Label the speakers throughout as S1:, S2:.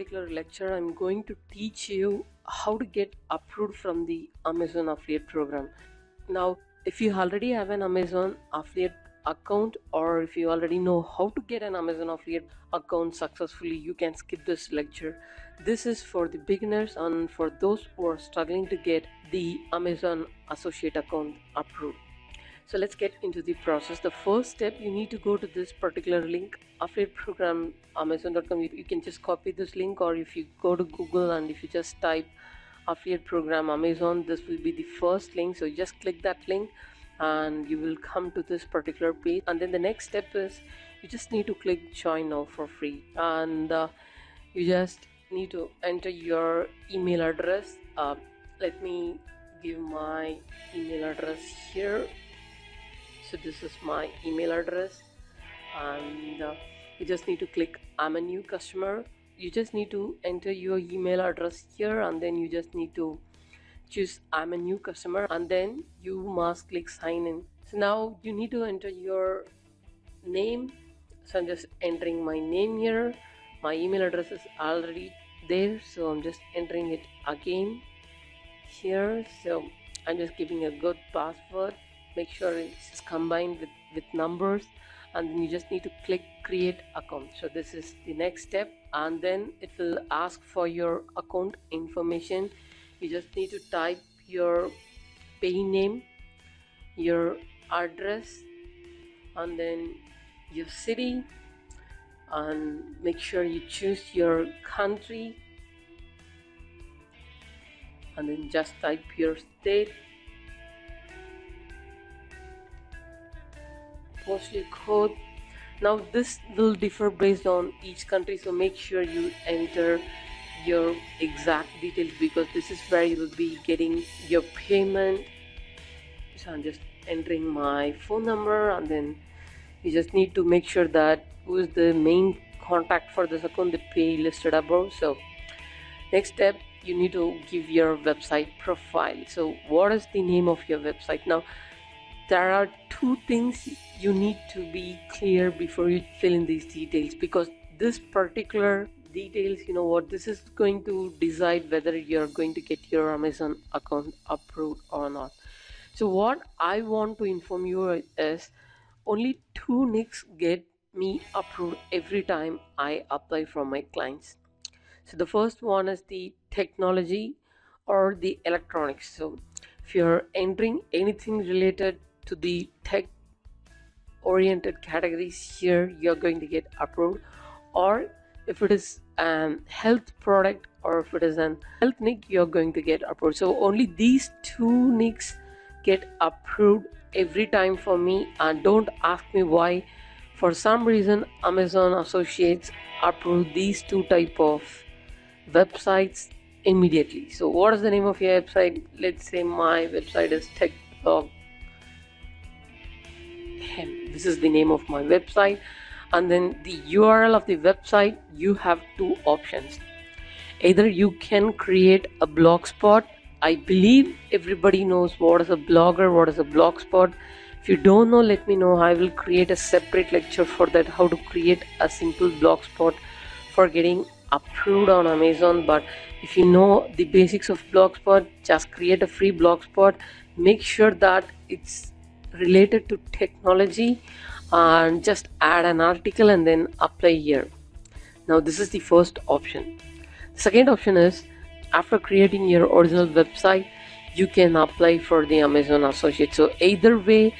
S1: particular lecture, I'm going to teach you how to get approved from the Amazon affiliate program. Now, if you already have an Amazon affiliate account, or if you already know how to get an Amazon affiliate account successfully, you can skip this lecture. This is for the beginners and for those who are struggling to get the Amazon associate account approved. So let's get into the process. The first step, you need to go to this particular link, affiliate program amazon.com. You can just copy this link, or if you go to Google and if you just type affiliate program Amazon, this will be the first link. So you just click that link and you will come to this particular page, and then the next step is you just need to click join now for free, and you just need to enter your email address. Let me give my email address here. So this is my email address, and you just need to click I'm a new customer. You just need to enter your email address here, and then you just need to choose I'm a new customer, and then you must click sign in. So now you need to enter your name. So I'm just entering my name here. My email address is already there, so I'm just entering it again here. So I'm just giving a good password. Make sure it's combined with numbers, and then you just need to click create account. So this is the next step, and then it will ask for your account information. You just need to type your pay name, your address, and then your city, and make sure you choose your country, and then just type your state, postal code. Now this will differ based on each country, so make sure you enter your exact details, because this is where you will be getting your payment. So I'm just entering my phone number, and then you just need to make sure that who is the main contact for this account, the pay listed above. So next step, you need to give your website profile. So what is the name of your website? Now there are two things you need to be clear before you fill in these details, because this particular details, this is going to decide whether you're going to get your Amazon account approved or not. So what I want to inform you is only two nicks get me approved every time I apply from my clients. So the first one is the technology or the electronics. So if you're entering anything related to the tech oriented categories, here you're going to get approved. Or if it is an health product, or if it is an health nick, you're going to get approved. So only these two nicks get approved every time for me, and don't ask me why. For some reason Amazon associates approve these two type of websites immediately. So what is the name of your website? Let's say my website is TechBlog. This is the name of my website, and then the URL of the website, you have two options. Either you can create a blog spot. I believe everybody knows what is a blogger, what is a blog spot. If you don't know, let me know. I will create a separate lecture for that, how to create a simple blog spot for getting approved on Amazon. But if you know the basics of blog spot, just create a free blog spot. Make sure that it's related to technology, and just add an article and then apply here. Now this is the first option. The second option is, after creating your original website, you can apply for the Amazon associate. So either way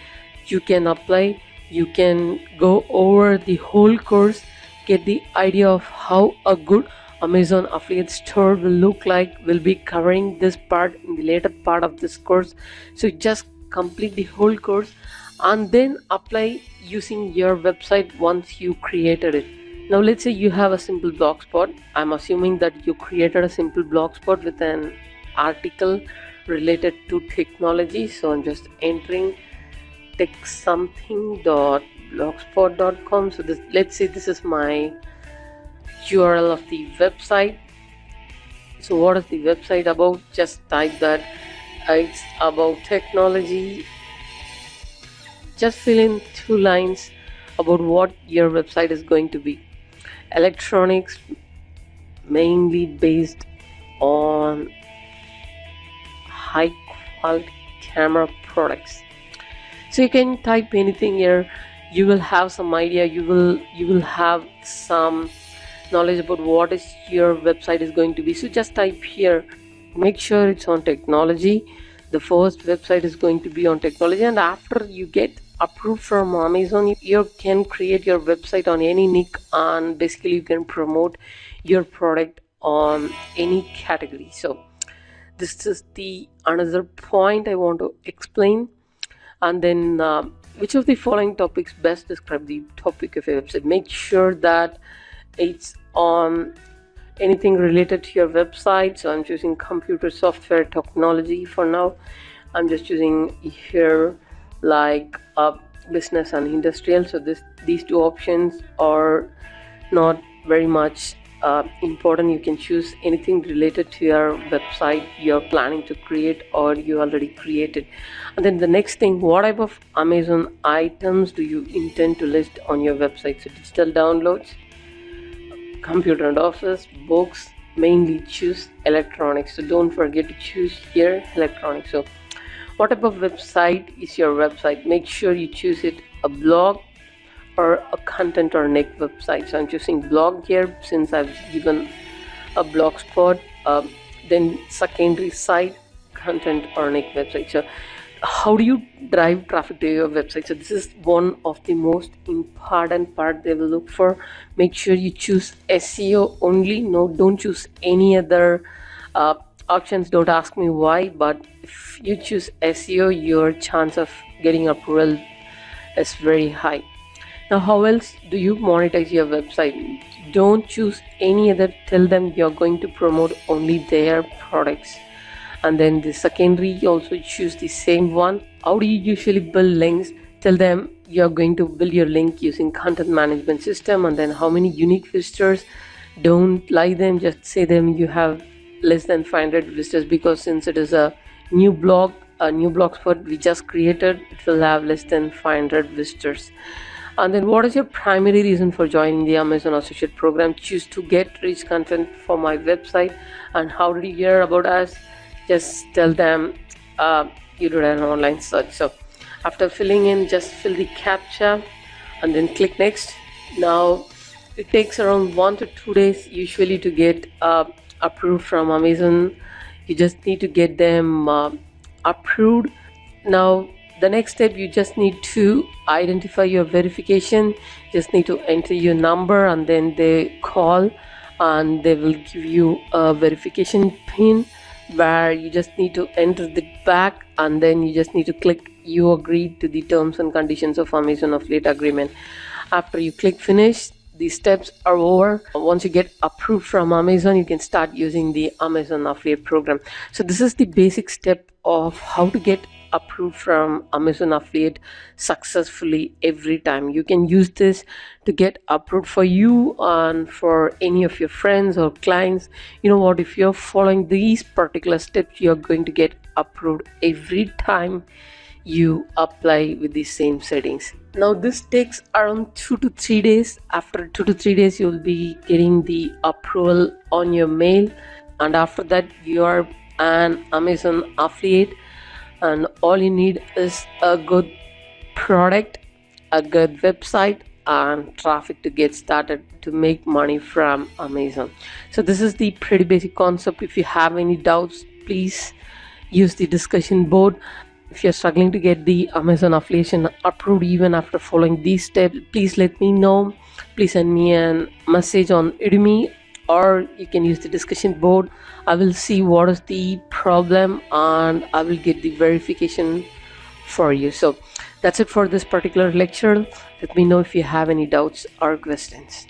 S1: you can apply. You can go over the whole course, get the idea of how a good Amazon affiliate store will look like. We'll be covering this part in the later part of this course. So just complete the whole course and then apply using your website once you created it. Now let's say you have a simple blog spot. I'm assuming that you created a simple blog spot with an article related to technology. So I'm just entering techsomething.blogspot.com. So let's say this is my URL of the website. So what is the website about? Just type that. It's about technology. Just fill in 2 lines about what your website is going to be. Electronics, mainly based on high quality camera products. So you can type anything here, you will have some idea, you will have some knowledge about what is your website is going to be. So just type here, make sure it's on technology. The first website is going to be on technology, and after you get approved from Amazon, you can create your website on any nick, and basically you can promote your product on any category. So this is the another point I want to explain. And then which of the following topics best describe the topic of your website? Make sure that it's on anything related to your website. So I'm choosing computer software technology for now. I'm just choosing here like business and industrial. So these two options are not very much important. You can choose anything related to your website you're planning to create or you already created. And then the next thing, what type of Amazon items do you intend to list on your website? So digital downloads, computer and office, books, mainly choose electronics. So don't forget to choose here electronics. So what type of website is your website? Make sure you choose it a blog or a content or niche website. So I'm choosing blog here since I've given a blog spot. Then secondary site, content or niche website. So how do you drive traffic to your website? So this is one of the most important part they will look for. Make sure you choose SEO only. No, don't choose any other options. Don't ask me why, but if you choose SEO, your chance of getting approval is very high. Now, how else do you monetize your website? Don't choose any other. Tell them you're going to promote only their products. And then the secondary, also choose the same one. How do you usually build links? Tell them you're going to build your link using content management system. And then how many unique visitors? Don't lie them, just say them you have less than 500 visitors, because since it is a new blog spot we just created, it will have less than 500 visitors. And then what is your primary reason for joining the Amazon Associate Program? Choose to get rich content for my website. And how did you hear about us? Just tell them you did an online search. So after filling in, just fill the captcha and then click next. Now it takes around 1 to 2 days usually to get approved from Amazon. You just need to get them approved. Now the next step, you just need to identify your verification. Just need to enter your number and then they call and they will give you a verification pin where you just need to enter the back, and then you just need to click you agree to the terms and conditions of Amazon affiliate agreement. After you click finish, the steps are over. Once you get approved from Amazon, you can start using the Amazon affiliate program. So this is the basic step of how to get approved from Amazon affiliate successfully every time. You can use this to get approved for you and for any of your friends or clients. You know what, if you're following these particular steps, you're going to get approved every time you apply with the same settings. Now this takes around 2 to 3 days. After 2 to 3 days, you'll be getting the approval on your mail, and after that you are an Amazon affiliate. And all you need is a good product, a good website, and traffic to get started to make money from Amazon. So this is the pretty basic concept. If you have any doubts, please use the discussion board. If you're struggling to get the Amazon affiliation approved even after following these steps, please let me know. Please send me a message on Udemy, or you can use the discussion board. I will see what is the problem and I will get the verification for you. So that's it for this particular lecture. Let me know if you have any doubts or questions.